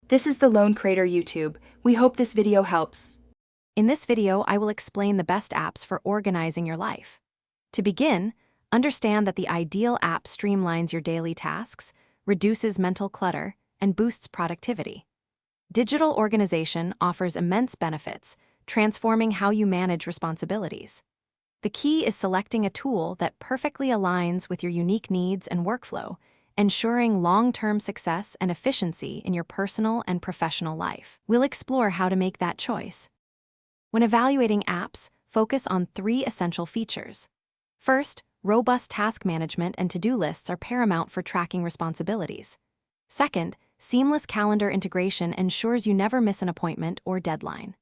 This is the Lone Creator YouTube. We hope this video helps. In this video, I will explain the best apps for organizing your life. To begin, understand that the ideal app streamlines your daily tasks, reduces mental clutter, and boosts productivity. Digital organization offers immense benefits, transforming how you manage responsibilities. The key is selecting a tool that perfectly aligns with your unique needs and workflow, ensuring long-term success and efficiency in your personal and professional life. We'll explore how to make that choice. When evaluating apps, focus on 3 essential features. First, robust task management and to-do lists are paramount for tracking responsibilities. Second, seamless calendar integration ensures you never miss an appointment or deadline.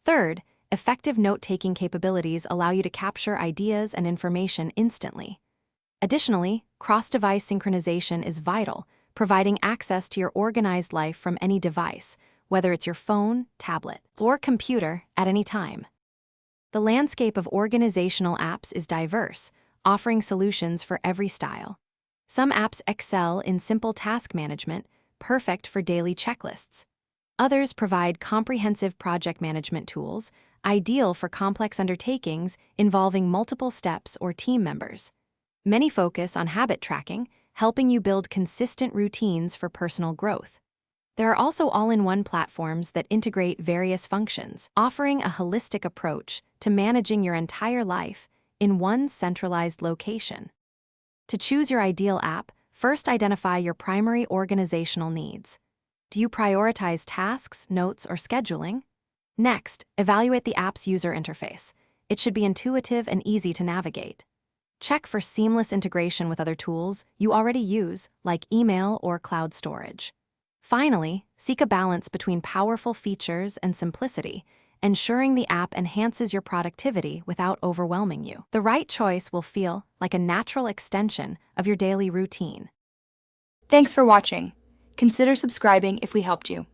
Third, effective note-taking capabilities allow you to capture ideas and information instantly. Additionally, cross-device synchronization is vital, providing access to your organized life from any device, whether it's your phone, tablet, or computer, at any time. The landscape of organizational apps is diverse, offering solutions for every style. Some apps excel in simple task management, perfect for daily checklists. Others provide comprehensive project management tools, ideal for complex undertakings involving multiple steps or team members. Many focus on habit tracking, helping you build consistent routines for personal growth. There are also all-in-one platforms that integrate various functions, offering a holistic approach to managing your entire life in one centralized location. To choose your ideal app, first identify your primary organizational needs. Do you prioritize tasks, notes, or scheduling? Next, evaluate the app's user interface. It should be intuitive and easy to navigate. Check for seamless integration with other tools you already use, like email or cloud storage. Finally, seek a balance between powerful features and simplicity, ensuring the app enhances your productivity without overwhelming you. The right choice will feel like a natural extension of your daily routine. Thanks for watching. Consider subscribing if we helped you.